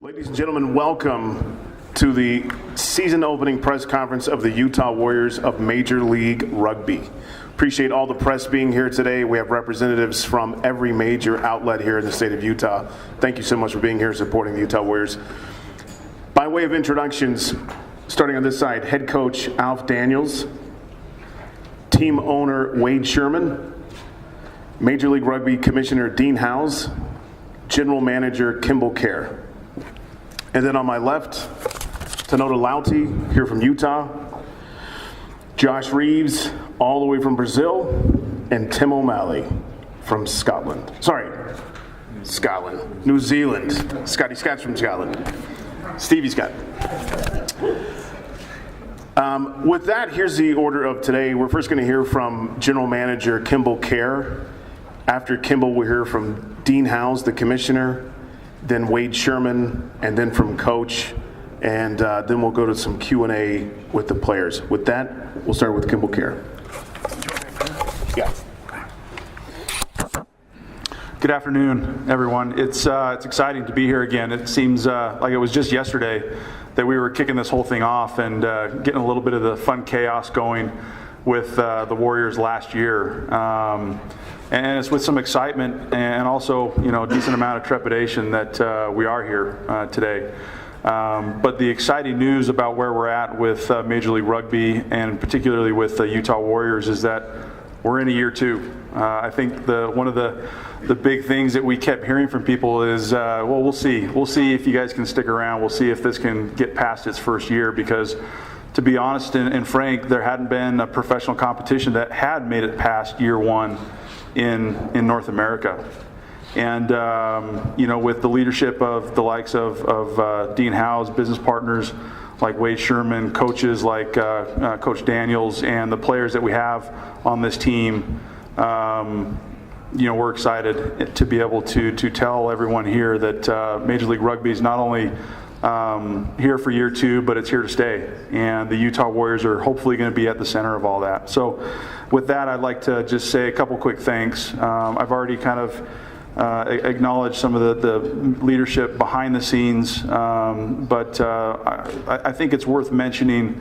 Ladies and gentlemen, welcome to the season opening press conference of the Utah Warriors of Major League Rugby. Appreciate all the press being here today. We have representatives from every major outlet here in the state of Utah. Thank you so much for being here supporting the Utah Warriors. By way of introductions, starting on this side, head coach Alf Daniels, team owner Wade Sherman, Major League Rugby Commissioner Dean Howes, General Manager Kimball Kerr. And then on my left, Tanoda Lauti, here from Utah, Josh Reeves, all the way from Brazil, and Tim O'Malley from Scotland. New Zealand. Scotty Scott's from Scotland. Stevie Scott. With that, here's the order of today. We're first going to hear from General Manager Kimball Kerr. After Kimball, we'll hear from Dean Howes, the Commissioner, then Wade Sherman, and then from Coach, and then we'll go to some Q&A with the players. With that, we'll start with Kimball Kerr. Yeah. Good afternoon, everyone. It's exciting to be here again. It seems like it was just yesterday that we were kicking this whole thing off and getting a little bit of the fun chaos going with the Warriors last year. And it's with some excitement and also, a decent amount of trepidation that we are here today. But the exciting news about where we're at with Major League Rugby and particularly with the Utah Warriors is that we're in a year two. I think one of the big things that we kept hearing from people is, well, we'll see. We'll see if you guys can stick around. We'll see if this can get past its first year, because to be honest and frank, there hadn't been a professional competition that had made it past year one in North America. And, with the leadership of the likes of Dean Howes, business partners like Wade Sherman, coaches like Coach Daniels, and the players that we have on this team, we're excited to be able to tell everyone here that Major League Rugby is not only here for year two, but it's here to stay. And the Utah Warriors are hopefully going to be at the center of all that. So with that, I'd like to just say a couple quick thanks. I've already kind of acknowledged some of the leadership behind the scenes, but I think it's worth mentioning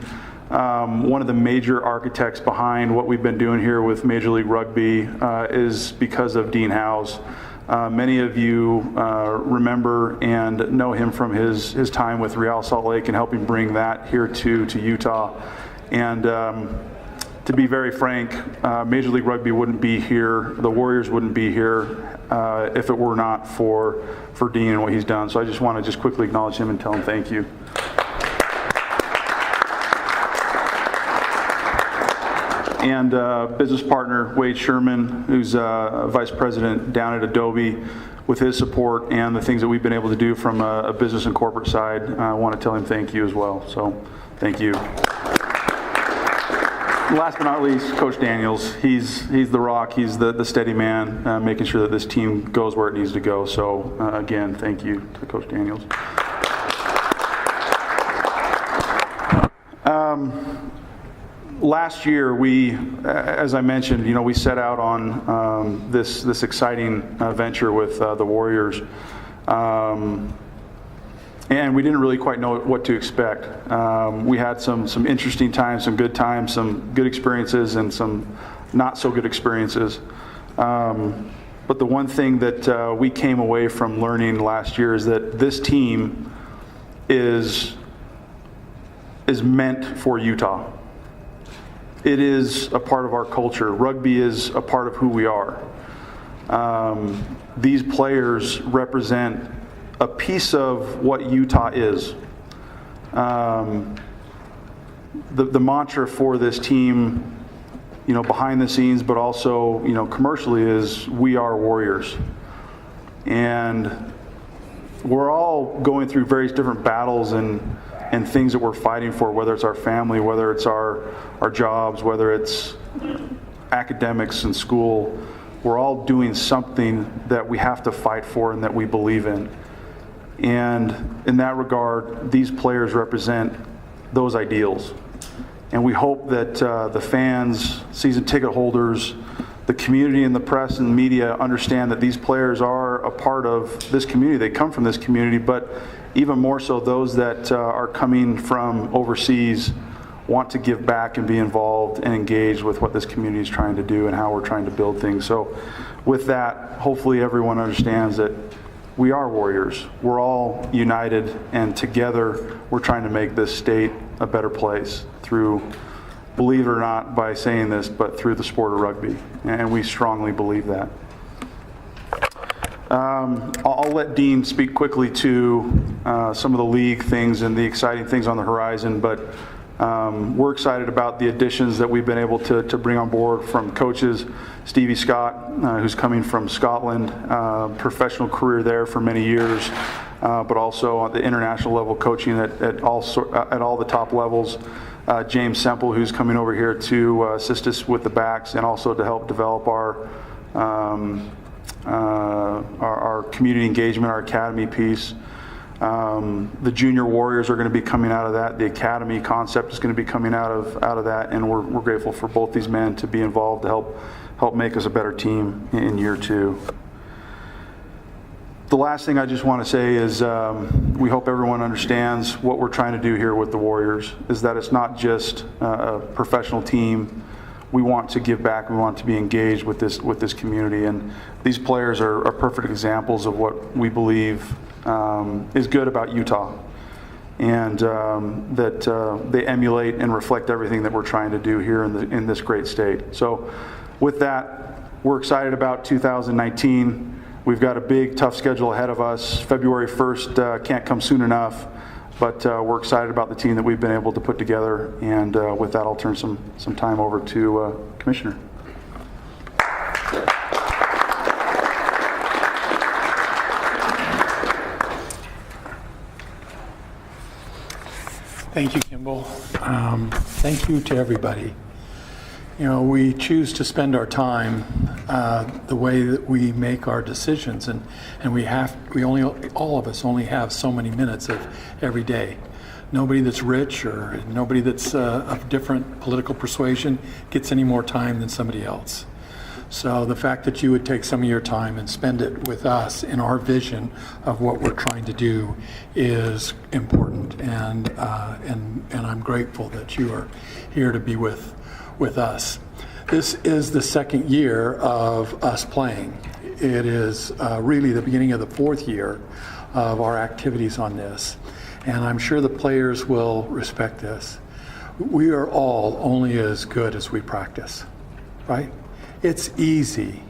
one of the major architects behind what we've been doing here with Major League Rugby is because of Dean Howes. Many of you remember and know him from his time with Real Salt Lake and helping bring that here to Utah. And to be very frank, Major League Rugby wouldn't be here, the Warriors wouldn't be here if it were not for Dean and what he's done. So I just want to quickly acknowledge him and tell him thank you. And business partner Wade Sherman, who's vice president down at Adobe, with his support and the things that we've been able to do from a business and corporate side, I want to tell him thank you as well. So thank you. Last but not least, Coach Daniels. He's the rock. He's the steady man, making sure that this team goes where it needs to go. So again, thank you to Coach Daniels. Last year, as I mentioned, we set out on this exciting venture with the Warriors, and we didn't really quite know what to expect. We had some interesting times, some good times, some good experiences, and some not so good experiences. But the one thing that we came away from learning last year is that this team is meant for Utah. It is a part of our culture. Rugby is a part of who we are. These players represent a piece of what Utah is. The mantra for this team, behind the scenes, but also, commercially, is "We are Warriors." And we're all going through various different battles and things that we're fighting for, whether it's our family, whether it's our jobs, whether it's academics in school. We're all doing something that we have to fight for and that we believe in. And in that regard, these players represent those ideals. And we hope that the fans, season ticket holders, the community and the press and the media understand that these players are a part of this community. They come from this community, but even more so those that are coming from overseas want to give back and be involved and engaged with what this community is trying to do and how we're trying to build things. So with that, hopefully everyone understands that we are Warriors. We're all united, and together we're trying to make this state a better place through, believe it or not by saying this, but through the sport of rugby. And we strongly believe that. I'll let Dean speak quickly to some of the league things and the exciting things on the horizon, but we're excited about the additions that we've been able to bring on board from coaches. Stevie Scott, who's coming from Scotland, professional career there for many years, but also at the international level coaching at all the top levels. James Semple, who's coming over here to assist us with the backs and also to help develop our community engagement, our academy piece. The junior Warriors are going to be coming out of that. The academy concept is going to be coming out of that, and we're grateful for both these men to be involved to help make us a better team in year 2. The last thing I just want to say is we hope everyone understands what we're trying to do here with the Warriors, is that it's not just a professional team. We want to give back. We want to be engaged with this community, and these players are perfect examples of what we believe is good about Utah, and that they emulate and reflect everything that we're trying to do here in this great state. So with that, we're excited about 2019. We've got a big, tough schedule ahead of us. February 1st can't come soon enough, but we're excited about the team that we've been able to put together. And with that, I'll turn some time over to Commissioner. Thank you, Kimball. Thank you to everybody. You know, we choose to spend our time the way that we make our decisions, and all of us only have so many minutes of every day. Nobody that's rich or nobody that's of different political persuasion gets any more time than somebody else. So the fact that you would take some of your time and spend it with us in our vision of what we're trying to do is important, and I'm grateful that you are here to be with us. This is the second year of us playing. It is really the beginning of the 4th year of our activities on this, and I'm sure the players will respect this. We are all only as good as we practice, right? It's easy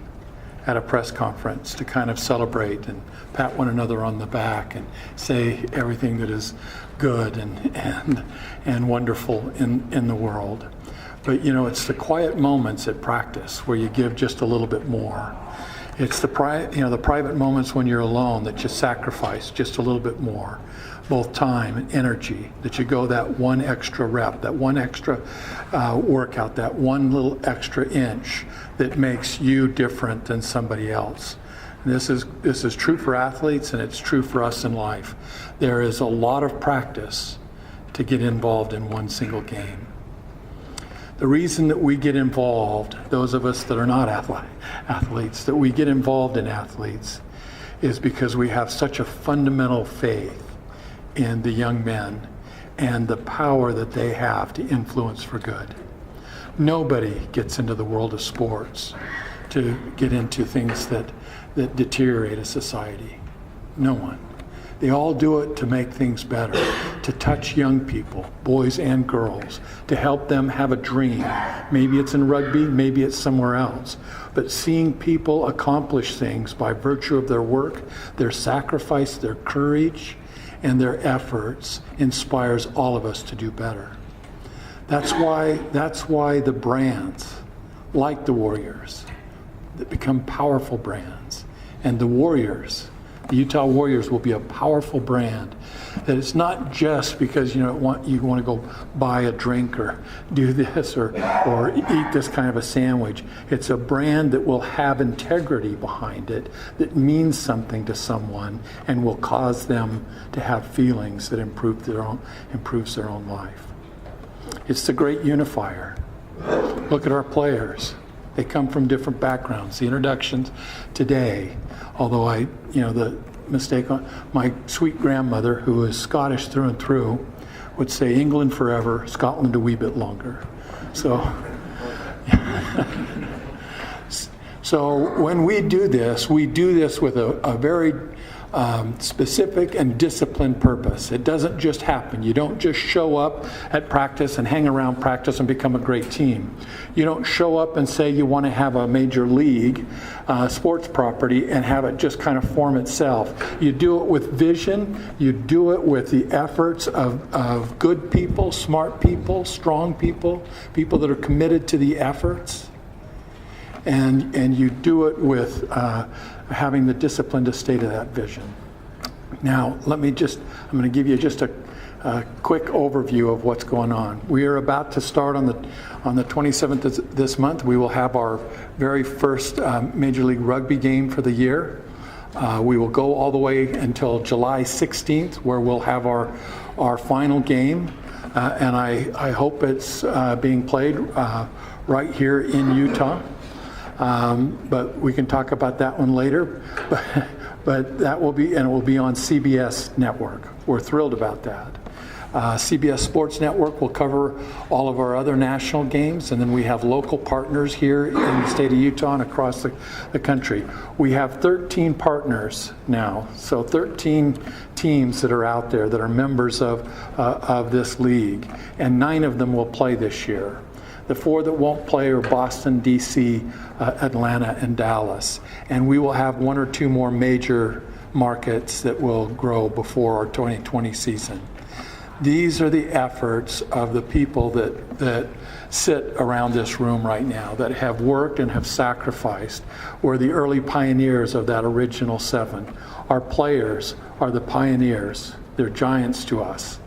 at a press conference to kind of celebrate and pat one another on the back and say everything that is good and wonderful in the world. But you know, it's the quiet moments at practice where you give just a little bit more. It's the private moments when you're alone that you sacrifice just a little bit more, both time and energy, that you go that one extra rep, that one extra workout, that one little extra inch that makes you different than somebody else. And this is true for athletes, and it's true for us in life. There is a lot of practice to get involved in one single game. The reason that we get involved, those of us that are not athletes, that we get involved in athletes, is because we have such a fundamental faith in the young men and the power that they have to influence for good. Nobody gets into the world of sports to get into things that deteriorate a society. No one. They all do it to make things better, to touch young people, boys and girls, to help them have a dream. Maybe it's in rugby, maybe it's somewhere else. But seeing people accomplish things by virtue of their work, their sacrifice, their courage, and their efforts inspires all of us to do better. That's why the brands, like the Warriors, that become powerful brands, and the Warriors, the Utah Warriors, will be a powerful brand. That it's not just because you want to go buy a drink or do this or eat this kind of a sandwich. It's a brand that will have integrity behind it, that means something to someone and will cause them to have feelings that improves their own life. It's the great unifier. Look at our players. They come from different backgrounds. The introductions today, although the mistake on my sweet grandmother, who is Scottish through and through, would say England forever, Scotland a wee bit longer. So, so when we do this with a very specific and disciplined purpose. It doesn't just happen. You don't just show up at practice and hang around practice and become a great team. You don't show up and say you want to have a major league sports property and have it just kind of form itself. You do it with vision. You do it with the efforts of good people, smart people, strong people, people that are committed to the efforts. And you do it with having the discipline to stay to that vision. Now, I'm going to give you just a quick overview of what's going on. We are about to start on the 27th this month. We will have our very first Major League Rugby game for the year. We will go all the way until July 16th, where we'll have our final game. And I hope it's being played right here in Utah. But we can talk about that one later. But that will be, and it will be on CBS Network. We're thrilled about that. CBS Sports Network will cover all of our other national games, and then we have local partners here in the state of Utah and across the country. We have 13 partners now, so 13 teams that are out there that are members of this league, and 9 of them will play this year. The 4 that won't play are Boston, D.C., Atlanta, and Dallas. And we will have 1 or 2 more major markets that will grow before our 2020 season. These are the efforts of the people that sit around this room right now, that have worked and have sacrificed. We're the early pioneers of that original 7. Our players are the pioneers. They're giants to us.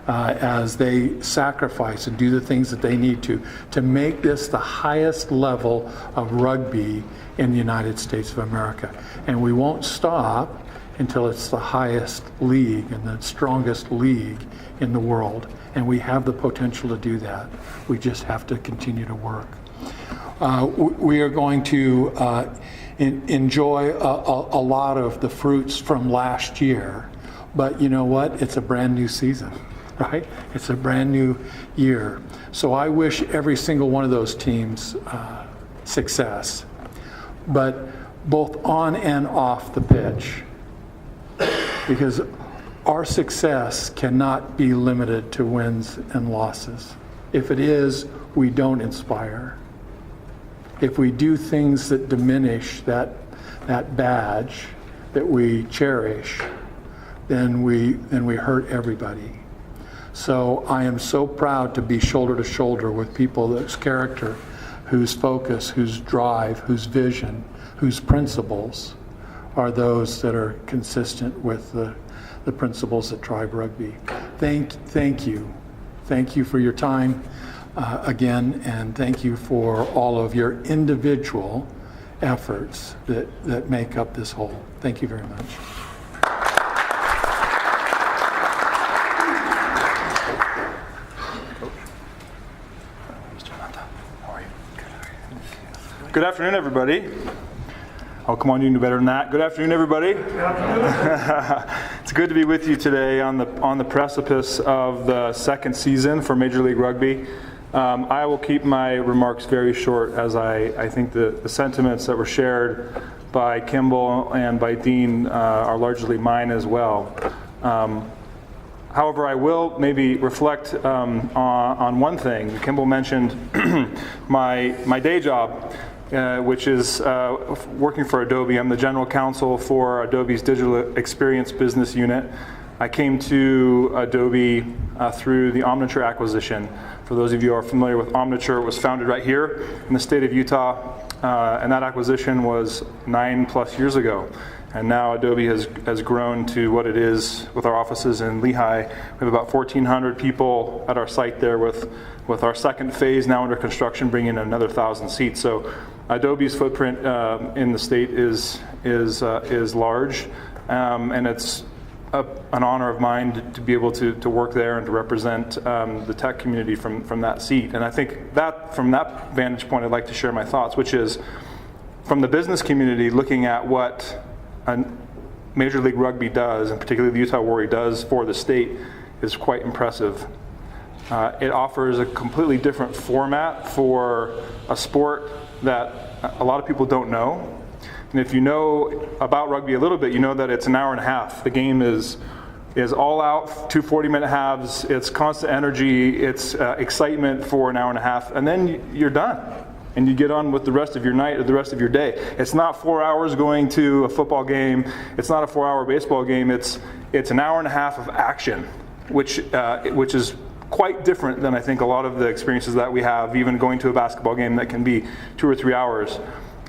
As they sacrifice and do the things that they need to make this the highest level of rugby in the United States of America. And we won't stop until it's the highest league and the strongest league in the world. And we have the potential to do that. We just have to continue to work. We are going to enjoy a lot of the fruits from last year. But you know what? It's a brand new season. Right? It's a brand new year. So I wish every single one of those teams success, but both on and off the pitch, because our success cannot be limited to wins and losses. If it is, we don't inspire. If we do things that diminish that badge that we cherish, then we hurt everybody. So I am so proud to be shoulder to shoulder with people whose character, whose focus, whose drive, whose vision, whose principles are those that are consistent with the principles that drive rugby. Thank you. Thank you for your time again, and thank you for all of your individual efforts that make up this whole. Thank you very much. Good afternoon, everybody. Oh, come on, you can do better than that. Good afternoon, everybody. Good afternoon. It's good to be with you today on the precipice of the second season for Major League Rugby. I will keep my remarks very short, as I think the sentiments that were shared by Kimball and by Dean are largely mine as well. However, I will maybe reflect on one thing. Kimball mentioned my day job, which is working for Adobe. I'm the general counsel for Adobe's Digital Experience Business Unit. I came to Adobe through the Omniture acquisition. For those of you who are familiar with Omniture, it was founded right here in the state of Utah, and that acquisition was 9+ years ago. And now Adobe has grown to what it is with our offices in Lehi. We have about 1,400 people at our site there, with our second phase now under construction, bringing in another 1,000 seats. So Adobe's footprint in the state is large, and it's an honor of mine to be able to work there and to represent the tech community from that seat. And I think that from that vantage point, I'd like to share my thoughts, which is from the business community looking at what Major League Rugby does, and particularly the Utah Warrior does for the state, is quite impressive. It offers a completely different format for a sport that a lot of people don't know. And if you know about rugby a little bit, you know that it's an hour and a half. The game is all out, 2 40-minute halves. It's constant energy. It's excitement for an hour and a half. And then you're done. And you get on with the rest of your night or the rest of your day. It's not 4 hours going to a football game. It's not a 4-hour baseball game. It's an hour and a half of action, which is quite different than I think a lot of the experiences that we have, even going to a basketball game that can be 2 or 3 hours.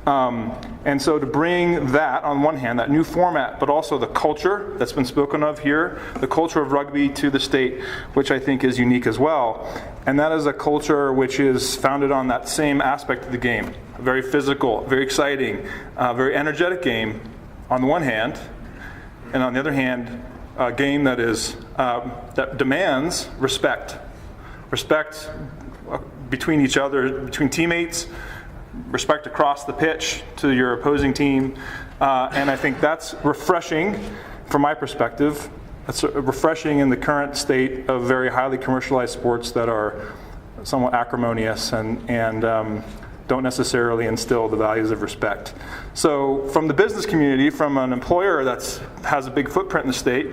And so to bring that, on one hand, that new format, but also the culture that's been spoken of here, the culture of rugby to the state, which I think is unique as well. And that is a culture which is founded on that same aspect of the game. A very physical, very exciting, very energetic game on the one hand, and on the other hand, a game that is that demands respect. Respect between each other, between teammates, respect across the pitch to your opposing team, and I think that's refreshing from my perspective. It's refreshing in the current state of very highly commercialized sports that are somewhat acrimonious and don't necessarily instill the values of respect. So from the business community, from an employer that has a big footprint in the state,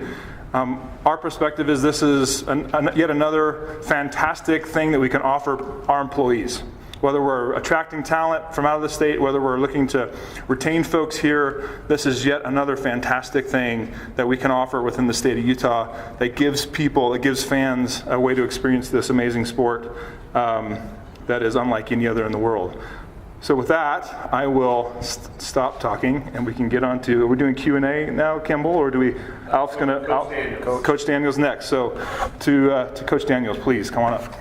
our perspective is this is yet another fantastic thing that we can offer our employees. Whether we're attracting talent from out of the state, whether we're looking to retain folks here, this is yet another fantastic thing that we can offer within the state of Utah that gives fans a way to experience this amazing sport that is unlike any other in the world. So with that, I will stop talking and we can get on to, are we doing Q&A now, Kimball, or do we, Alf's gonna, Coach Daniels next. So to Coach Daniels, please, come on up.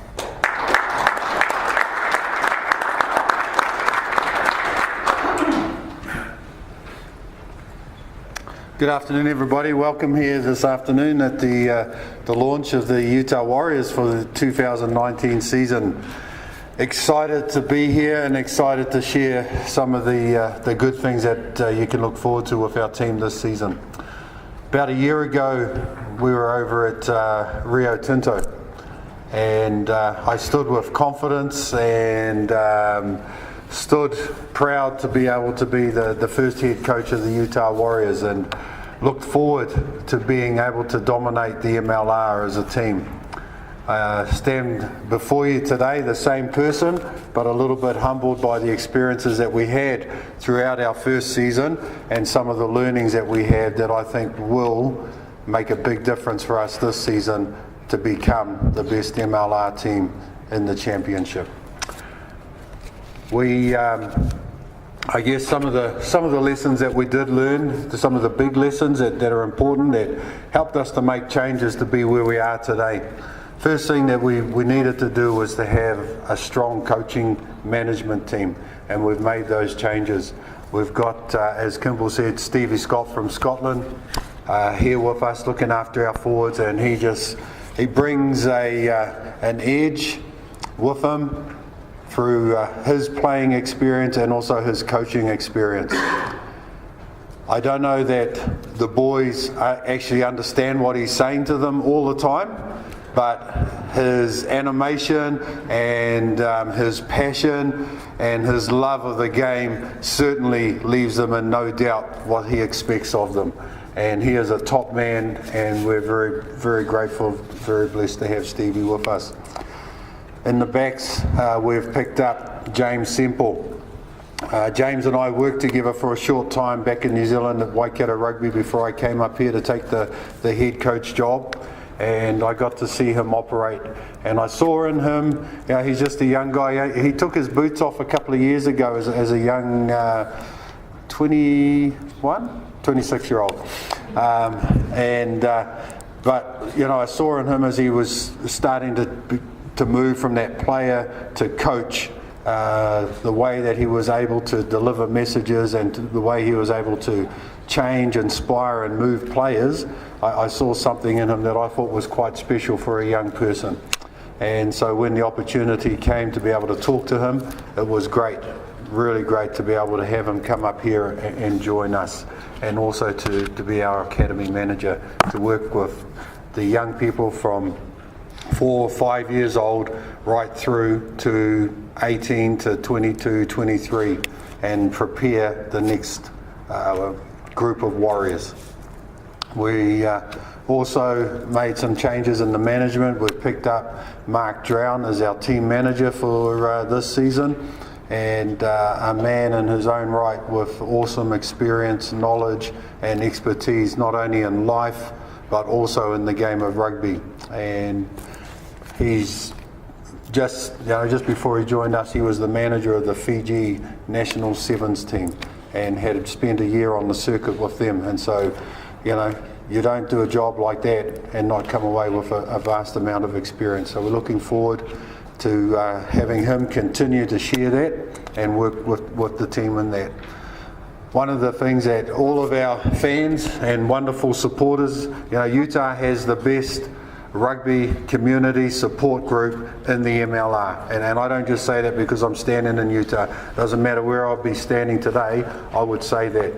Good afternoon, everybody. Welcome here this afternoon at the launch of the Utah Warriors for the 2019 season. Excited to be here and excited to share some of the good things that you can look forward to with our team this season. About a year ago, we were over at Rio Tinto, and I stood with confidence and stood proud to be able to be the first head coach of the Utah Warriors, and looked forward to being able to dominate the MLR as a team. Stand before you today the same person, but a little bit humbled by the experiences that we had throughout our first season and some of the learnings that we had that I think will make a big difference for us this season to become the best MLR team in the championship. We, I guess some of the lessons that we did learn, some of the big lessons that are important, that helped us to make changes to be where we are today. First thing that we needed to do was to have a strong coaching management team, and we've made those changes. We've got, as Kimball said, Stevie Scott from Scotland here with us looking after our forwards, and he brings an edge with him through his playing experience and also his coaching experience. I don't know that the boys actually understand what he's saying to them all the time, but his animation and his passion and his love of the game certainly leaves them in no doubt what he expects of them. And he is a top man, and we're very, very grateful, very blessed to have Stevie with us. In the backs, we've picked up James Semple. James and I worked together for a short time back in New Zealand at Waikato Rugby before I came up here to take the head coach job, and I got to see him operate. And I saw in him, he's just a young guy. He took his boots off a couple of years ago as a young 26-year-old. But I saw in him as he was starting to move from that player to coach, the way that he was able to deliver messages and the way he was able to change, inspire and move players, I saw something in him that I thought was quite special for a young person. And so when the opportunity came to be able to talk to him, it was great, really great to be able to have him come up here and join us, and also to be our academy manager, to work with the young people from 4 or 5 years old right through to 18 to 22, 23, and prepare the next group of warriors. We also made some changes in the management. We've picked up Mark Drown as our team manager for this season, and a man in his own right with awesome experience, knowledge and expertise, not only in life but also in the game of rugby. And he's just before he joined us, he was the manager of the Fiji national sevens team and had spent a year on the circuit with them. And so, you don't do a job like that and not come away with a vast amount of experience. So we're looking forward to having him continue to share that and work with the team in that. One of the things that all of our fans and wonderful supporters, Utah has the best rugby community support group in the MLR. And I don't just say that because I'm standing in Utah. Doesn't matter where I'll be standing today, I would say that.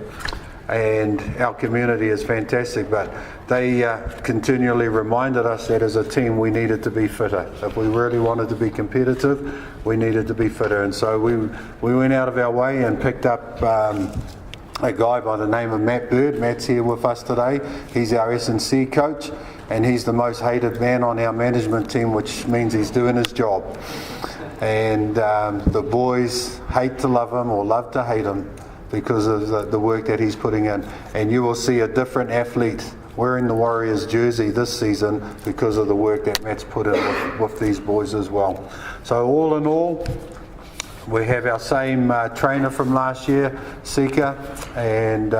And our community is fantastic, but they continually reminded us that as a team we needed to be fitter. If we really wanted to be competitive, we needed to be fitter. And so we went out of our way and picked up a guy by the name of Matt Bird. Matt's here with us today. He's our S&C coach, and he's the most hated man on our management team, which means he's doing his job. And the boys hate to love him or love to hate him because of the work that he's putting in. And you will see a different athlete wearing the Warriors jersey this season because of the work that Matt's put in with these boys as well. So all in all, we have our same trainer from last year, Sika, and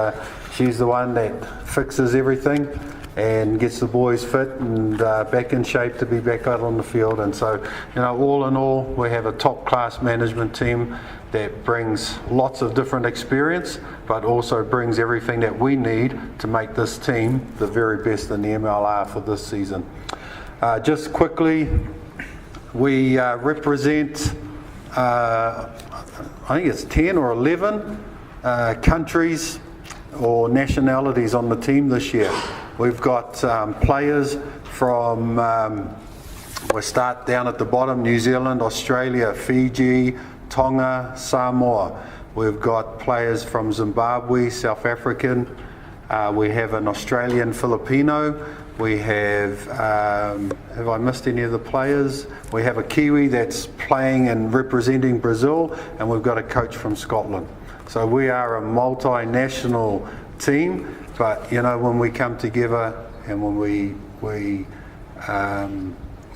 she's the one that fixes everything and gets the boys fit and back in shape to be back out on the field. And so, all in all, we have a top-class management team that brings lots of different experience, but also brings everything that we need to make this team the very best in the MLR for this season. Just quickly, we represent, I think it's 10 or 11 countries or nationalities on the team this year. We've got players from, we'll start down at the bottom, New Zealand, Australia, Fiji, Tonga, Samoa. We've got players from Zimbabwe, South African. We have an Australian Filipino. We have I missed any of the players? We have a Kiwi that's playing and representing Brazil, and we've got a coach from Scotland. So we are a multinational team, but when we come together and when we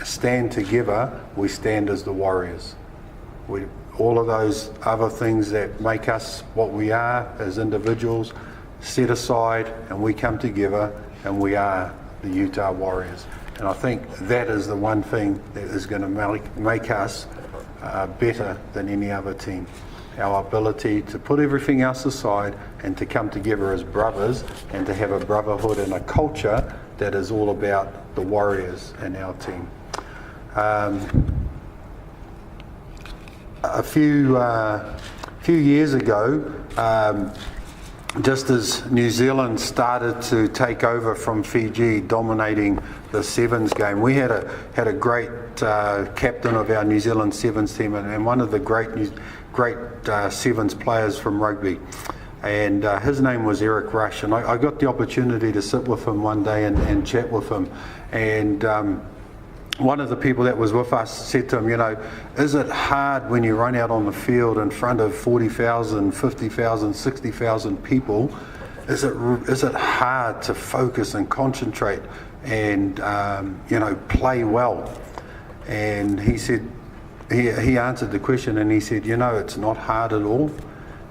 stand together, we stand as the Warriors. All of those other things that make us what we are as individuals set aside, and we come together and we are the Utah Warriors. And I think that is the one thing that is going to make us better than any other team. Our ability to put everything else aside and to come together as brothers and to have a brotherhood and a culture that is all about the Warriors and our team. A few years ago, just as New Zealand started to take over from Fiji, dominating the sevens game, we had a great captain of our New Zealand sevens team and one of the great sevens players from rugby. And his name was Eric Rush. And I got the opportunity to sit with him one day and chat with him. And one of the people that was with us said to him, is it hard when you run out on the field in front of 40,000, 50,000, 60,000 people? Is it hard to focus and concentrate and play well? And he said, he answered the question and he said, it's not hard at all.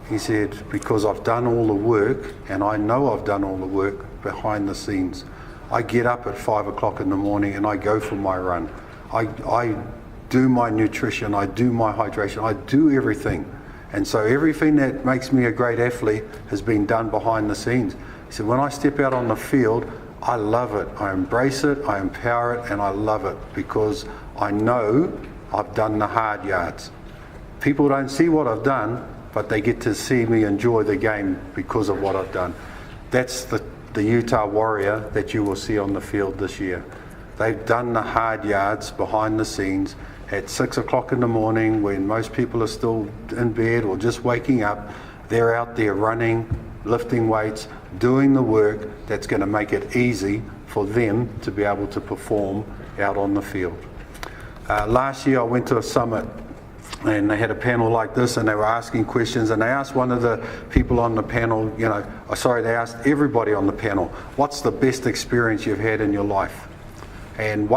He said, because I've done all the work, and I know I've done all the work behind the scenes. I get up at 5 o'clock in the morning and I go for my run. I do my nutrition, I do my hydration, I do everything. And so everything that makes me a great athlete has been done behind the scenes. He said, when I step out on the field, I love it. I embrace it, I empower it, and I love it because I know I've done the hard yards. People don't see what I've done, but they get to see me enjoy the game because of what I've done. That's the Utah Warrior that you will see on the field this year. They've done the hard yards behind the scenes at 6 o'clock in the morning when most people are still in bed or just waking up. They're out there running, lifting weights, doing the work that's going to make it easy for them to be able to perform out on the field. Last year I went to a summit and they had a panel like this and they were asking questions, and they asked one of the people on the panel, they asked everybody on the panel, what's the best experience you've had in your life? And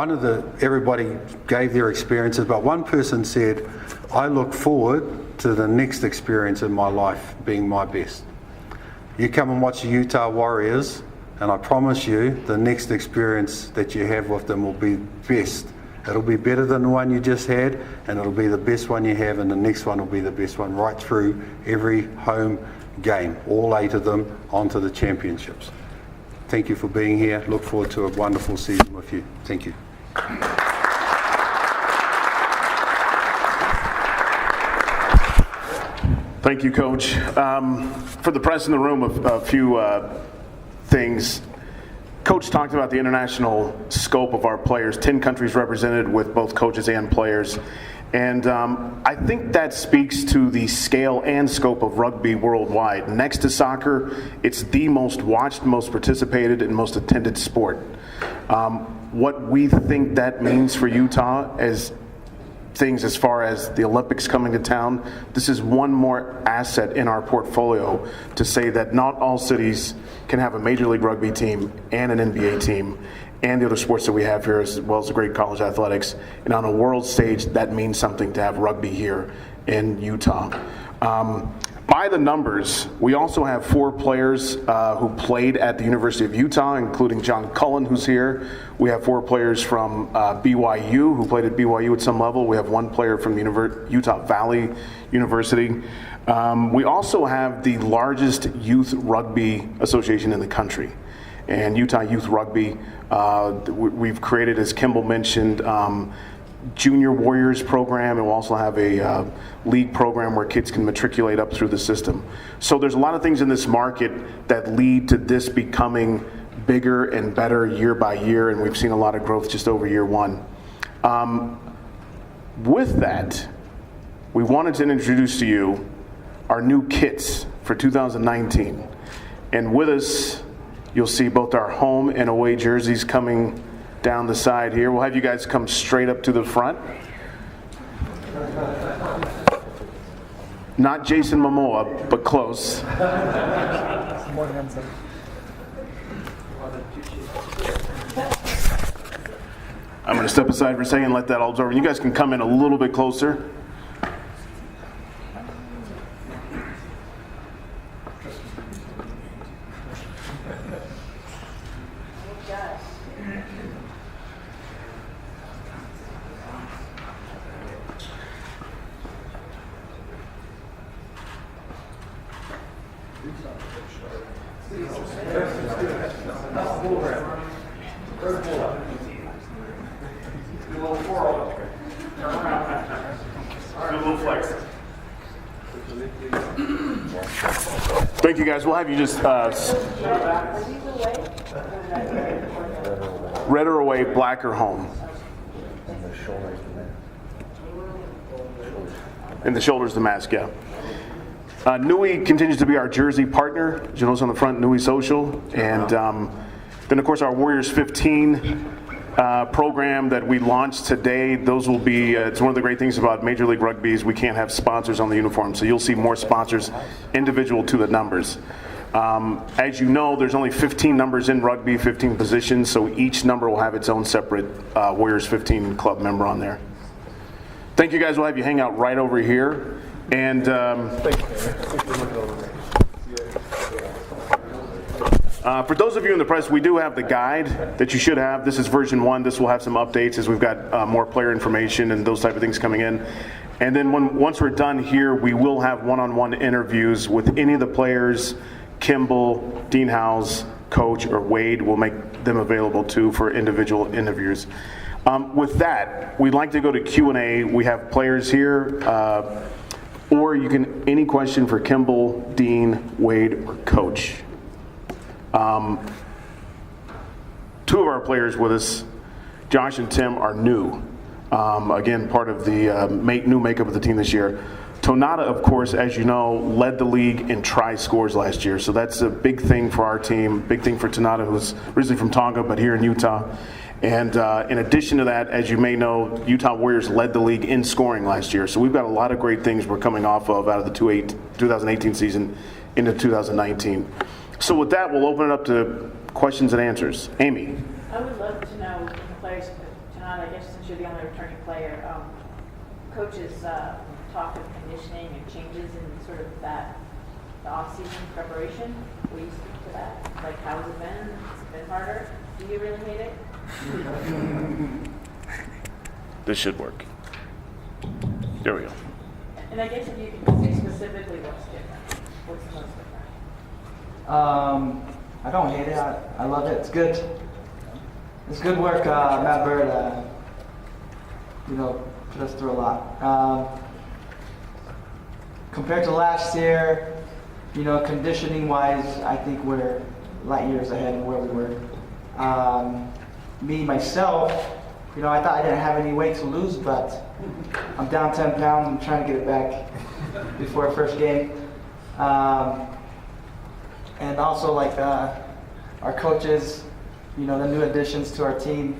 everybody gave their experiences, but one person said, I look forward to the next experience in my life being my best. You come and watch the Utah Warriors, and I promise you the next experience that you have with them will be best. It'll be better than the one you just had, and it'll be the best one you have, and the next one will be the best one right through every home game, all 8 of them onto the championships. Thank you for being here. Look forward to a wonderful season with you. Thank you. Thank you, Coach. For the press in the room, a few things. Coach talked about the international scope of our players, 10 countries represented with both coaches and players. And I think that speaks to the scale and scope of rugby worldwide. Next to soccer, it's the most watched, most participated, and most attended sport. What we think that means for Utah as things as far as the Olympics coming to town, this is one more asset in our portfolio to say that not all cities can have a Major League Rugby team and an NBA team and the other sports that we have here, as well as the great college athletics. And on a world stage, that means something to have rugby here in Utah. By the numbers, we also have 4 players who played at the University of Utah, including John Cullen, who's here. We have 4 players from BYU who played at BYU at some level. We have 1 player from Utah Valley University. We also have the largest youth rugby association in the country. And Utah Youth Rugby, we've created, as Kimball mentioned, Junior Warriors program, and we'll also have a league program where kids can matriculate up through the system. So there's a lot of things in this market that lead to this becoming bigger and better year by year, and we've seen a lot of growth just over year 1. With that, we wanted to introduce to you our new kits for 2019. And with us, you'll see both our home and away jerseys coming down the side here. We'll have you guys come straight up to the front. Not Jason Momoa, but close. I'm going to step aside for a second and let that all absorb. You guys can come in a little bit closer. Thank you, guys. We'll have you just red or away, black or home. And the shoulder's the mask, yeah. Nui continues to be our jersey partner. As you notice on the front, Nui Social. And then, of course, our Warriors 15 program that we launched today. Those will be, it's one of the great things about Major League Rugby is we can't have sponsors on the uniform. So you'll see more sponsors individual to the numbers. As you know, there's only 15 numbers in rugby, 15 positions. So each number will have its own separate Warriors 15 club member on there. Thank you, guys. We'll have you hang out right over here. And for those of you in the press, we do have the guide that you should have. This is version 1. This will have some updates as we've got more player information and those type of things coming in. And then once we're done here, we will have one-on-one interviews with any of the players, Kimball, Dean Howes, Coach, or Wade will make them available too for individual interviews. With that, we'd like to go to Q&A. We have players here, or you can, any question for Kimball, Dean, Wade, or Coach. Two of our players with us, Josh and Tim, are new. Again, part of the new makeup of the team this year. Tonata, of course, as you know, led the league in try scores last year, so that's a big thing for our team, big thing for Tonata, who's originally from Tonga, but here in Utah. And in addition to that, as you may know, Utah Warriors led the league in scoring last year, so we've got a lot of great things we're coming off of out of the 2018 season into 2019. So with that, we'll open it up to questions and answers. Amy. I would love to know from the players tonight, I guess since you're the only returning player, coaches talk of conditioning and changes in sort of the off-season preparation. Will you speak to that? Like, how's it been? Has it been harder? Do you really hate it? This should work. There we go. And I guess if you could say specifically what's different, what's the most different? I don't hate it. I love it. It's good. It's good work. Matt Bird, put us through a lot. Compared to last year, conditioning-wise, I think we're light years ahead of where we were. Me, myself, I thought I didn't have any weight to lose, but I'm down 10 pounds. I'm trying to get it back before our first game. And also, our coaches, the new additions to our team,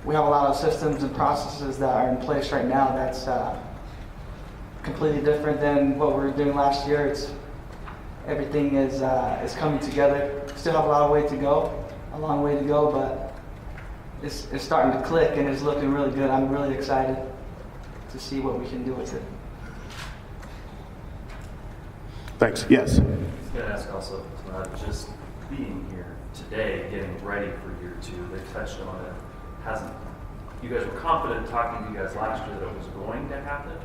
we have a lot of systems and processes that are in place right now that's completely different than what we were doing last year. Everything is coming together. Still have a long way to go, but it's starting to click and it's looking really good. I'm really excited to see what we can do with it. Thanks. Yes. I was going to ask also, just being here today, getting ready for year two, they touched on it. You guys were confident talking to you guys last year that it was going to happen,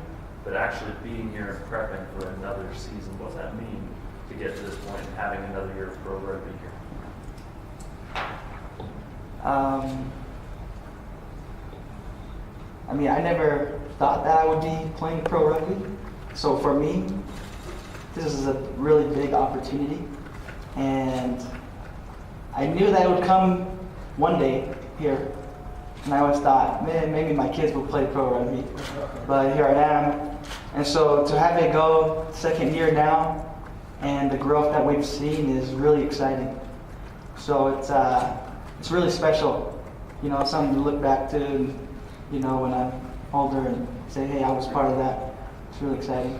but actually being here and prepping for another season, what does that mean to get to this point and having another year of pro rugby here? I never thought that I would be playing pro rugby. So for me, this is a really big opportunity. And I knew that it would come one day here. And I always thought, man, maybe my kids will play pro rugby. But here I am. And so to have it go second year now, and the growth that we've seen is really exciting. So it's really special. Something to look back to, when I'm older and say, hey, I was part of that. It's really exciting.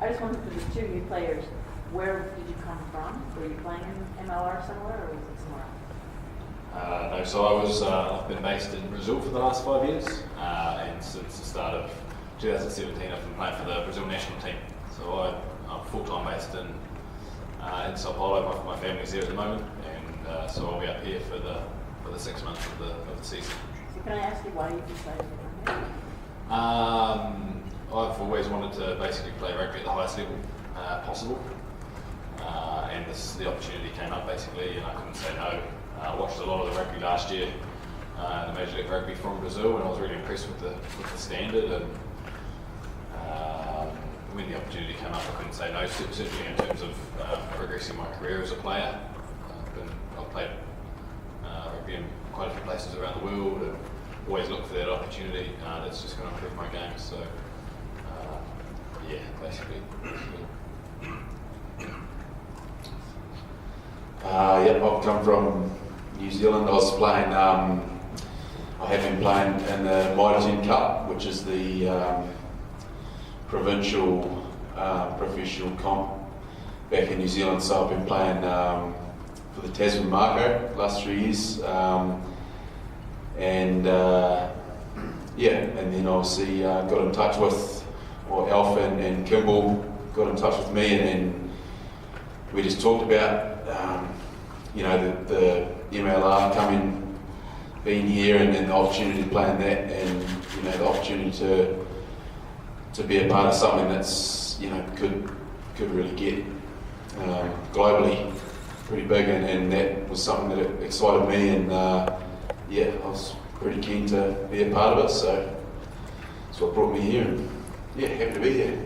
I just wondered for the two new players, where did you come from? Were you playing in MLR somewhere, or was it somewhere else? No, so I've been based in Brazil for the last 5 years, and since the start of 2017 I've been playing for the Brazil national team. So I'm full-time based in Sao Paulo. My family's there at the moment, and so I'll be up here for the 6 months of the season. So can I ask you why you decided to come here? I've always wanted to basically play rugby at the highest level possible, and the opportunity came up basically, and I couldn't say no. I watched a lot of the rugby last year, the Major League Rugby from Brazil, and I was really impressed with the standard. And when the opportunity came up, I couldn't say no. Certainly in terms of progressing my career as a player, I've played rugby in quite a few places around the world, and always look for that opportunity that's just going to improve my game. So, basically. I've come from New Zealand. I was playing, I have been playing in the Mitre 10 Cup, which is the provincial professional comp back in New Zealand. So I've been playing for the Tasman Mako the last 3 years. And then obviously got in touch with, Alf and Kimball got in touch with me, and we just talked about the MLR being here, and the opportunity to play in that, and the opportunity to to be a part of something that's, you know, could really get globally pretty big, and that was something that excited me, and yeah, I was pretty keen to be a part of it, so that's what brought me here, and yeah, happy to be here.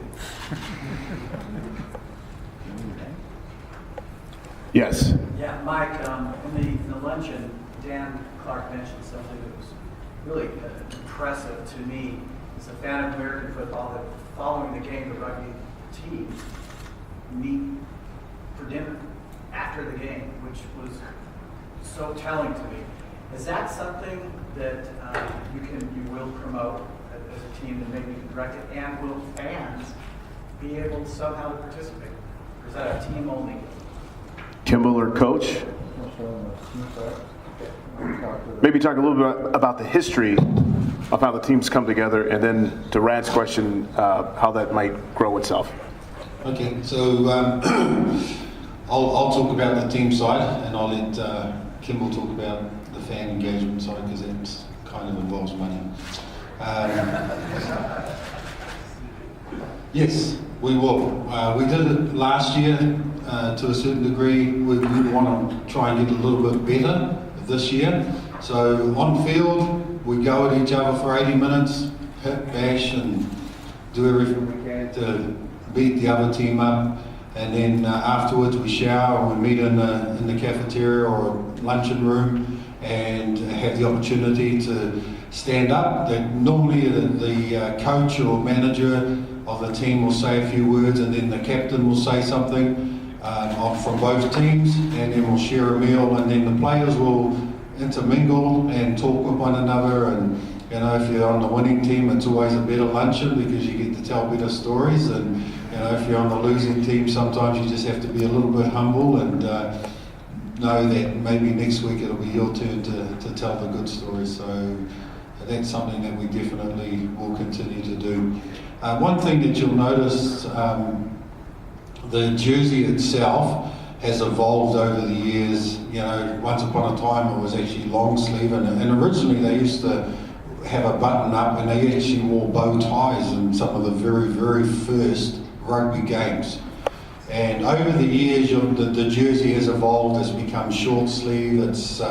Yes. Yeah, Mike, in the luncheon, Dan Clark mentioned something that was really impressive to me as a fan of American football, that following the game, the rugby team meet for dinner after the game, which was so telling to me. Is that something that you will promote as a team, and maybe direct it, and will fans be able to somehow participate? Or is that a team only? Kimball or Coach? Maybe talk a little bit about the history of how the teams come together, and then to Rad's question, how that might grow itself. Okay, so I'll talk about the team side, and I'll let Kimball talk about the fan engagement side, because that kind of involves money. Yes, we will. We did it last year to a certain degree. We want to try and get a little bit better this year. So on field, we go at each other for 80 minutes, hit, bash, and do everything we can to beat the other team up. And then afterwards, we shower and we meet in the cafeteria or luncheon room and have the opportunity to stand up. Normally, the coach or manager of the team will say a few words, and then the captain will say something from both teams, and then we'll share a meal, and then the players will intermingle and talk with one another. And you know, if you're on the winning team, it's always a better luncheon because you get to tell better stories. And you know, if you're on the losing team, sometimes you just have to be a little bit humble and know that maybe next week it'll be your turn to tell the good stories. So that's something that we definitely will continue to do. One thing that you'll notice, the jersey itself has evolved over the years. You know, once upon a time it was actually long sleeve, and originally they used to have a button up, and they actually wore bow ties in some of the very, very first rugby games. And over the years, the jersey has evolved. It's become short sleeve. It's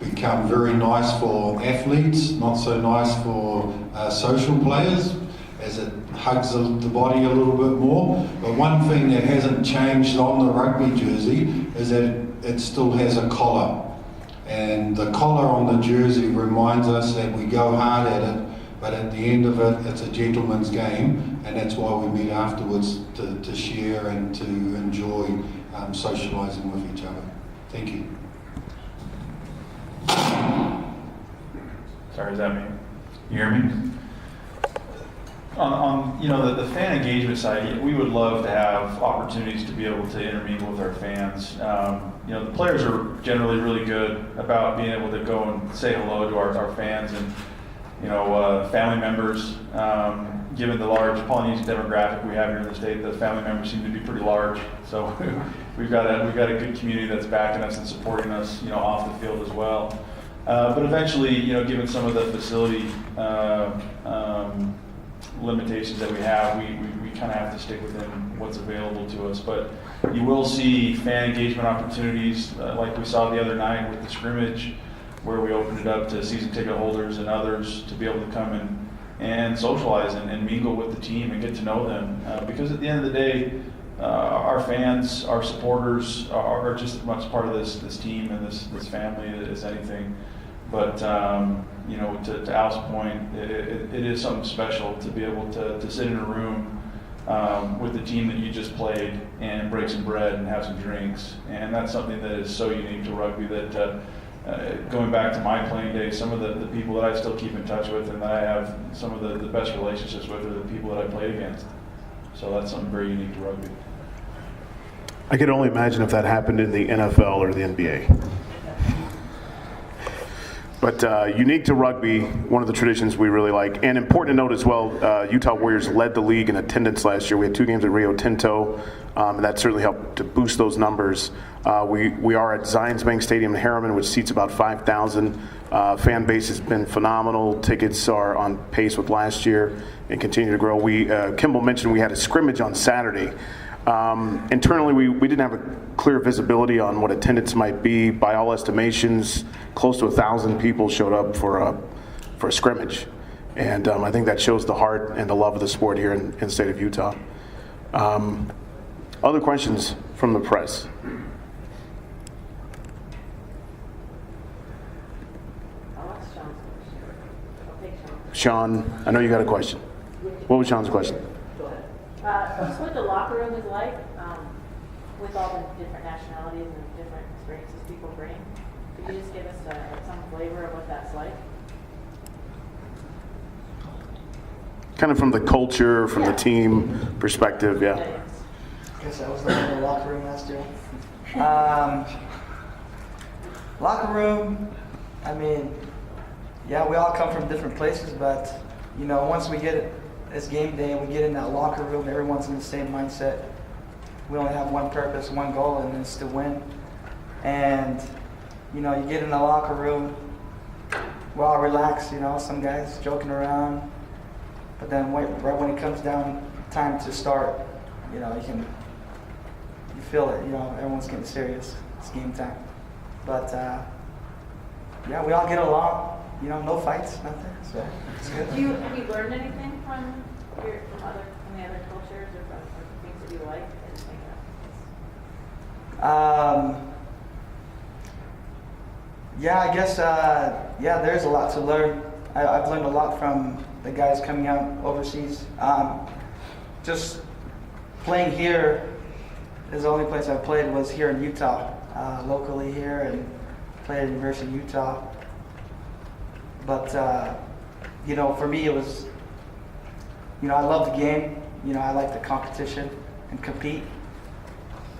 become very nice for athletes, not so nice for social players, as it hugs the body a little bit more. But one thing that hasn't changed on the rugby jersey is that it still has a collar. And the collar on the jersey reminds us that we go hard at it, but at the end of it, it's a gentleman's game, and that's why we meet afterwards to share and to enjoy socialising with each other. Thank you. Sorry, is that me? You hear me? On you know, the fan engagement side, we would love to have opportunities to be able to intermingle with our fans. You know, the players are generally really good about being able to go and say hello to our fans, and you know, family members. Given the large Polynesian demographic we have here in the state, the family members seem to be pretty large. So we've got a good community that's backing us and supporting us, you know, off the field as well. But eventually, you know, given some of the facility limitations that we have, we kind of have to stick within what's available to us. But you will see fan engagement opportunities like we saw the other night with the scrimmage, where we opened it up to season ticket holders and others to be able to come and socialize and mingle with the team and get to know them. Because at the end of the day, our fans, our supporters are just as much part of this team and this family as anything. But you know, to Al's point, it is something special to be able to sit in a room with the team that you just played and break some bread and have some drinks. And that's something that is so unique to rugby that going back to my playing days, some of the people that I still keep in touch with and that I have some of the best relationships with are the people that I played against. So that's something very unique to rugby. I could only imagine if that happened in the NFL or the NBA. But unique to rugby, one of the traditions we really like, and important to note as well, Utah Warriors led the league in attendance last year. We had 2 games at Rio Tinto. and that certainly helped to boost those numbers. We are at Zions Bank Stadium in Harriman, which seats about 5,000. Fan base has been phenomenal. Tickets are on pace with last year and continue to grow. Kimball mentioned we had a scrimmage on Saturday. Internally, we didn't have a clear visibility on what attendance might be. By all estimations, close to 1,000 people showed up for a scrimmage. And I think that shows the heart and the love of the sport here in the state of Utah. Other questions from the press? I'll ask Sean's question. I'll take Sean's. Sean, I know you got a question. What was Sean's question? Just what the locker room is like, with all the different nationalities and different experiences people bring. Could you just give us some flavor of what that's like? Kind of from the culture, from the team perspective, yeah. I guess I was there in the locker room last year. Locker room, I mean, yeah, we all come from different places, but, you know, once we get it, it's game day and we get in that locker room, everyone's in the same mindset. We only have one purpose, one goal, and it's to win. And, you know, you get in the locker room, we're all relaxed, you know, some guys joking around. But then right when it comes down time to start, you know, you feel it, you know, everyone's getting serious. It's game time. But, yeah, we all get along, you know, no fights, nothing, so it's good. Have you learned anything from the other cultures or from things that you like? Yeah, I guess, yeah, there's a lot to learn. I've learned a lot from the guys coming out overseas. Just playing here is the only place I've played was here in Utah, locally here, and played at University of Utah. But, you know, for me it was, you know, I love the game. You know, I like the competition and compete.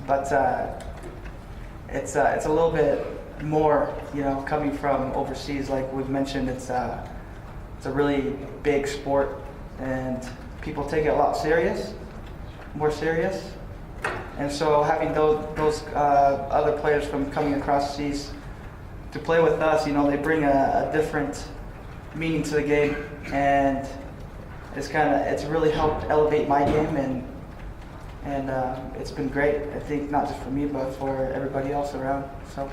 But it's a little bit more, you know, coming from overseas. Like we've mentioned, it's a really big sport, and people take it a lot more serious. And so having those other players from coming across the seas to play with us, you know, they bring a different meaning to the game, and it's really helped elevate my game, and it's been great. I think not just for me, but for everybody else around. So.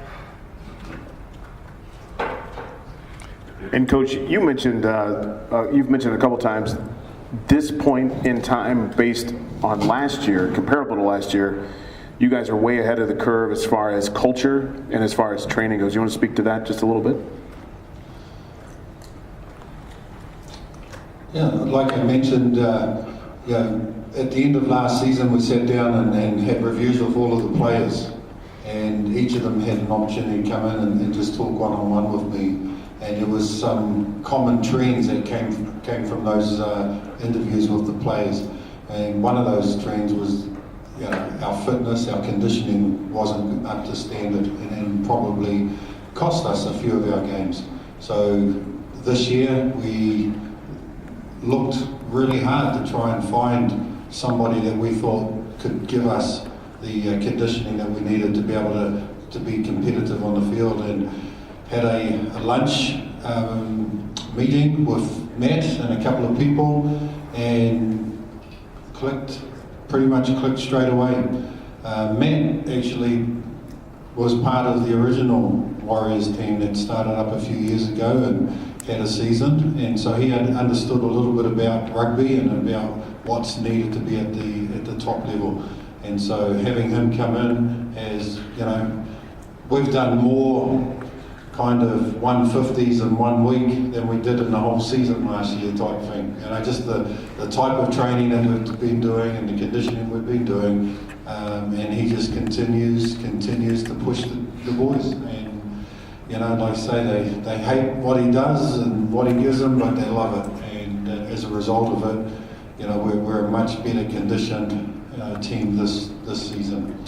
And Coach, you mentioned you've mentioned a couple times this point in time based on last year, comparable to last year. You guys are way ahead of the curve as far as culture and as far as training goes. You want to speak to that just a little bit? Yeah, like I mentioned, yeah, at the end of last season we sat down and had reviews of all of the players, and each of them had an opportunity to come in and just talk one-on-one with me. And there was some common trends that came from those interviews with the players. And one of those trends was, you know, our fitness, our conditioning wasn't up to standard, and probably cost us a few of our games. So this year we looked really hard to try and find somebody that we thought could give us the conditioning that we needed to be able to be competitive on the field, and had a lunch meeting with Matt and a couple of people, and pretty much clicked straight away. Matt actually was part of the original Warriors team that started up a few years ago and had a season, and so he had understood a little bit about rugby and about what's needed to be at the top level. And so having him come in, as you know, we've done more kind of 150s in 1 week than we did in the whole season last year type thing. You know, just the type of training that we've been doing and the conditioning we've been doing, and he just continues to push the boys. And you know, like I say, they hate what he does and what he gives them, but they love it. And as a result of it, you know, we're a much better conditioned team this season.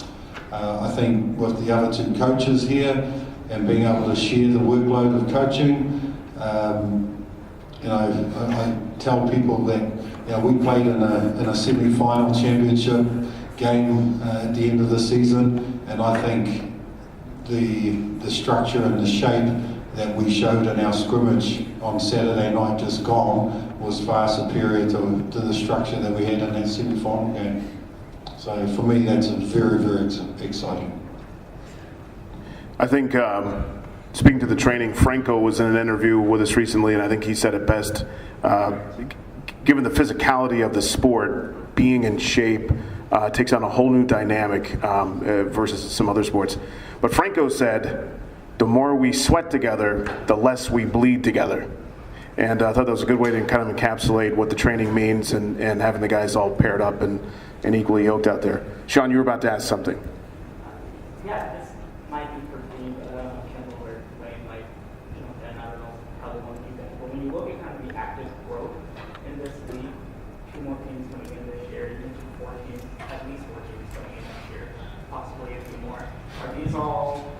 I think with the other two coaches here, and being able to share the workload of coaching, you know, I tell people that, you know, we played in a semi-final championship game at the end of the season, and I think the structure and the shape that we showed in our scrimmage on Saturday night just gone was far superior to the structure that we had in that semi-final game. So for me, that's very, very exciting. I think, speaking to the training, Franco was in an interview with us recently, and I think he said it best. Given the physicality of the sport, being in shape takes on a whole new dynamic versus some other sports. But Franco said, the more we sweat together, the less we bleed together. And I thought that was a good way to kind of encapsulate what the training means and having the guys all paired up and equally yoked out there. Sean, you were about to ask something. Yeah, this might be for me, but I don't know, Kendall or Wayne, like, and I don't know how they want to do that. But when you look at kind of the active growth in this league, 2 more teams coming in this year, you mentioned 4 teams, at least 4 teams coming in next year, possibly a few more. Are these all,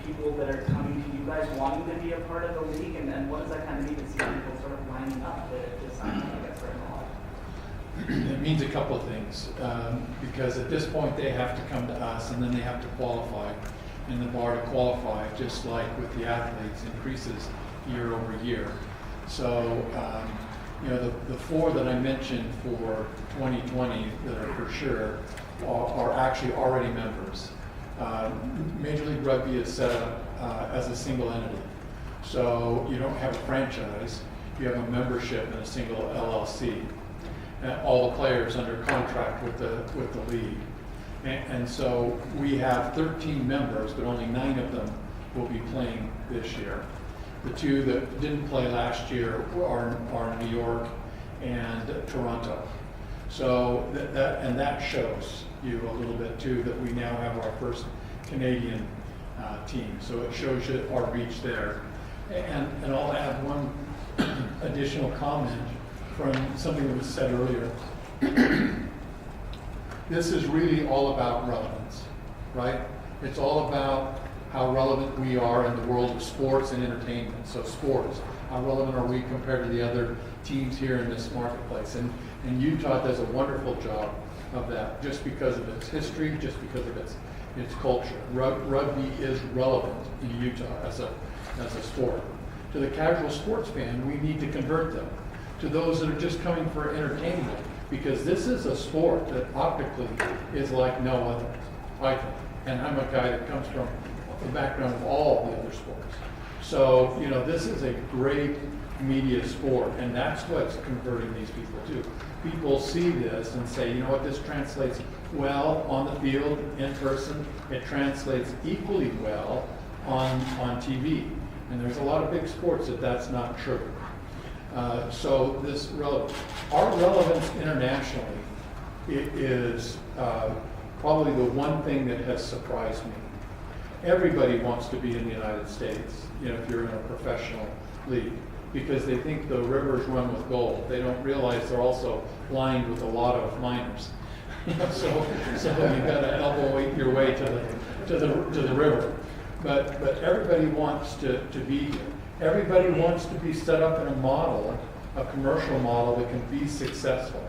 people that are coming to you guys wanting to be a part of the league? And what does that kind of mean to see people sort of lining up to sign up, I guess, right now? It means a couple of things, because at this point they have to come to us and then they have to qualify. And the bar to qualify, just like with the athletes, increases year over year. So, the 4 that I mentioned for 2020 that are for sure are actually already members. Major League Rugby is set up as a single entity. So you don't have a franchise, you have a membership in a single LLC. And all the players under contract with the league. And so we have 13 members, but only 9 of them will be playing this year. The 2 that didn't play last year are New York and Toronto. So that shows you a little bit too that we now have our first Canadian team. So it shows you our reach there. And I'll add one additional comment from something that was said earlier. This is really all about relevance, right? It's all about how relevant we are in the world of sports and entertainment. So sports, how relevant are we compared to the other teams here in this marketplace? And Utah does a wonderful job of that, just because of its history, just because of its culture. Rugby is relevant in Utah as a sport. To the casual sports fan, we need to convert them. To those that are just coming for entertainment, because this is a sport that optically is like no other, I think. And I'm a guy that comes from the background of all the other sports. So, this is a great media sport, and that's what's converting these people to. People see this and say, you know what, this translates well on the field, in person. It translates equally well on TV. And there's a lot of big sports that's not true. So our relevance internationally is probably the one thing that has surprised me. Everybody wants to be in the United States, if you're in a professional league, because they think the rivers run with gold. They don't realize they're also lined with a lot of miners. So you've got to elbow your way to the river. But everybody wants to be. Everybody wants to be set up in a commercial model that can be successful.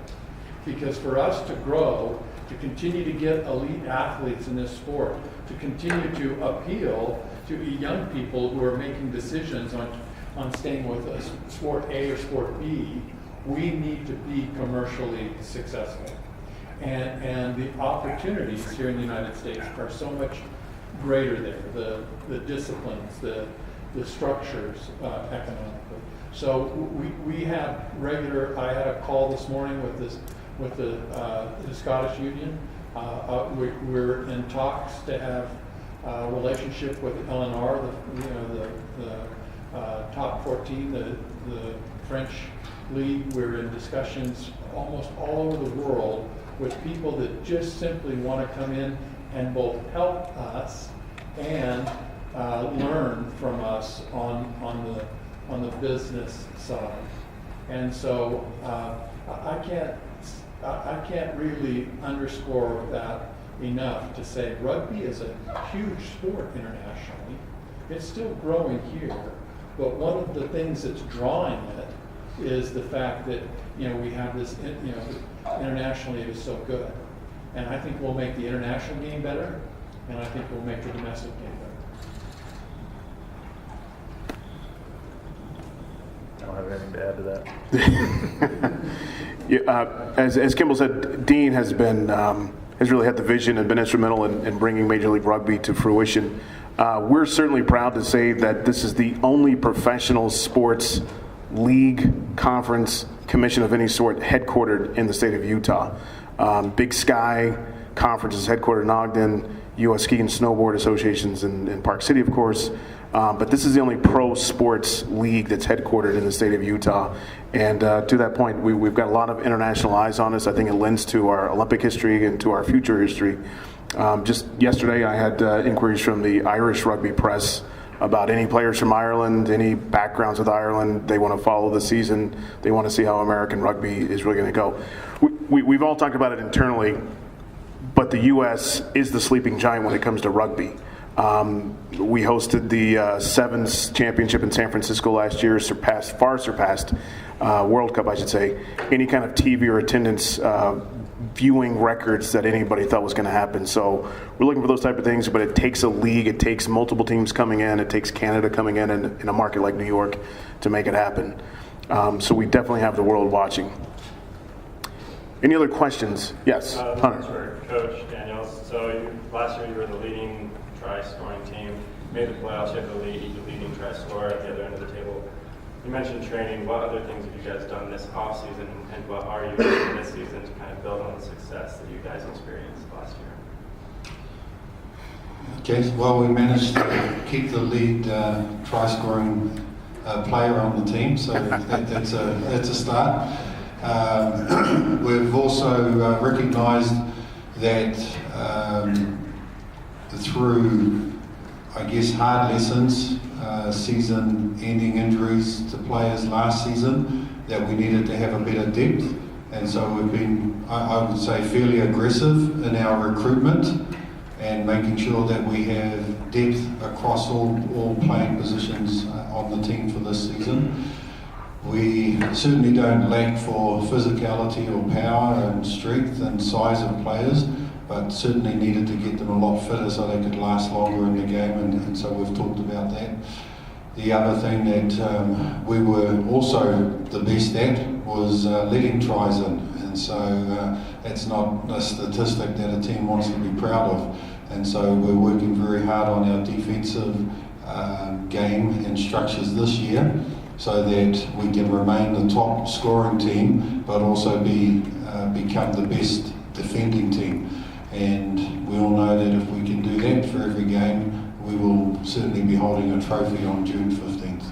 Because for us to grow, to continue to get elite athletes in this sport, to continue to appeal to young people who are making decisions on staying with sport A or sport B, we need to be commercially successful. And the opportunities here in the United States are so much greater there. The disciplines, the structures economically. So we have I had a call this morning with the Scottish Union. We're in talks to have a relationship with LNR, the top 14, the French league. We're in discussions almost all over the world with people that just simply want to come in and both help us and learn from us on the business side. And so I can't really underscore that enough to say rugby is a huge sport internationally. It's still growing here, but one of the things that's drawing it is the fact that we have this internationally it is so good. And I think we'll make the international game better, and I think we'll make the domestic game better. I don't have anything to add to that. Yeah, as Kimball said, Dean has been has really had the vision and been instrumental in bringing Major League Rugby to fruition. We're certainly proud to say that this is the only professional sports league, conference, commission of any sort headquartered in the state of Utah. Big Sky Conference is headquartered in Ogden, U.S. Ski and Snowboard Associations in Park City, of course. But this is the only pro sports league that's headquartered in the state of Utah. And to that point, we've got a lot of international eyes on us. I think it lends to our Olympic history and to our future history. Just yesterday, I had inquiries from the Irish rugby press about any players from Ireland, any backgrounds with Ireland. They want to follow the season. They want to see how American rugby is really going to go. We've all talked about it internally, but the U.S. is the sleeping giant when it comes to rugby. We hosted the Sevens Championship in San Francisco last year, far surpassed World Cup, I should say, any kind of TV or attendance viewing records that anybody thought was going to happen. So we're looking for those type of things, but it takes a league, it takes multiple teams coming in, it takes Canada coming in a market like New York to make it happen. So we definitely have the world watching. Any other questions? Yes, Hunter. For Coach Daniels. So last year you were the leading try-scoring team. Made the playoffs, you have the leading try-scorer at the other end of the table. You mentioned training. What other things have you guys done this offseason, and what are you doing this season to kind of build on the success that you guys experienced last year? Okay, well, we managed to keep the lead try-scoring player on the team, so that's a start. We've also recognised that through, I guess, hard lessons, season-ending injuries to players last season, that we needed to have a better depth. And so we've been, I would say, fairly aggressive in our recruitment and making sure that we have depth across all playing positions on the team for this season. We certainly don't lack for physicality or power and strength and size of players, but certainly needed to get them a lot fitter so they could last longer in the game, and so we've talked about that. The other thing that we were also the best at was letting tries in, and so it's not a statistic that a team wants to be proud of, and so we're working very hard on our defensive game and structures this year so that we can remain the top scoring team but also become the best defending team. And we all know that if we can do that for every game, we will certainly be holding a trophy on June 15th.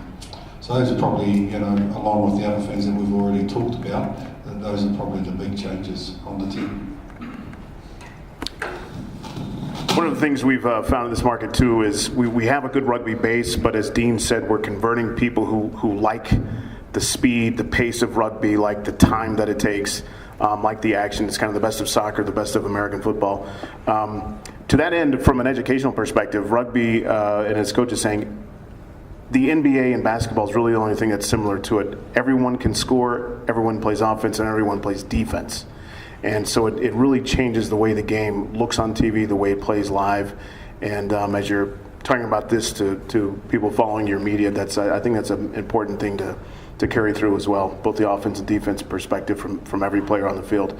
So those are probably, along with the other things that we've already talked about, those are probably the big changes on the team. One of the things we've found in this market too is we have a good rugby base, but as Dean said, we're converting people who like the speed, the pace of rugby, like the time that it takes, like the action. It's kind of the best of soccer, the best of American football. To that end, from an educational perspective, rugby, and as Coach is saying, the NBA and basketball is really the only thing that's similar to it. Everyone can score, everyone plays offense, and everyone plays defense. And so it really changes the way the game looks on TV, the way it plays live. And as you're talking about this to people following your media, I think that's an important thing to carry through as well, both the offense and defense perspective from every player on the field.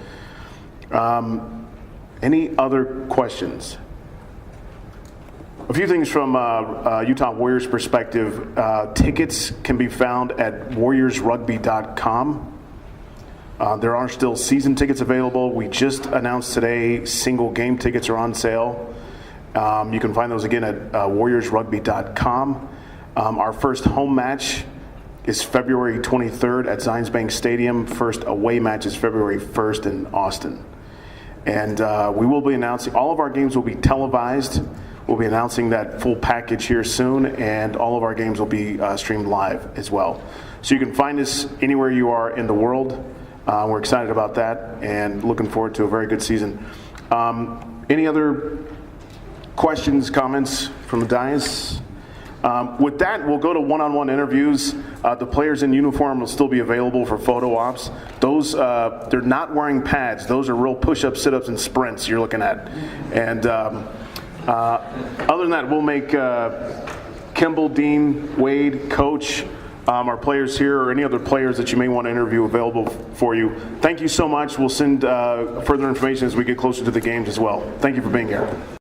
Any other questions? A few things from Utah Warriors perspective. Tickets can be found at warriorsrugby.com. There are still season tickets available. We just announced today single game tickets are on sale. You can find those again at warriorsrugby.com. Our first home match is February 23rd at Zions Bank Stadium. First away match is February 1st in Austin. And we will be announcing, all of our games will be televised. We'll be announcing that full package here soon, and all of our games will be streamed live as well. So you can find us anywhere you are in the world. We're excited about that and looking forward to a very good season. Any other questions, comments from the dais? With that, we'll go to one-on-one interviews. The players in uniform will still be available for photo ops. Those, they're not wearing pads. Those are real push-ups, sit-ups, and sprints you're looking at. And other than that, we'll make Kimball, Dean, Wade, Coach, our players here, or any other players that you may want to interview available for you. Thank you so much. We'll send further information as we get closer to the games as well. Thank you for being here.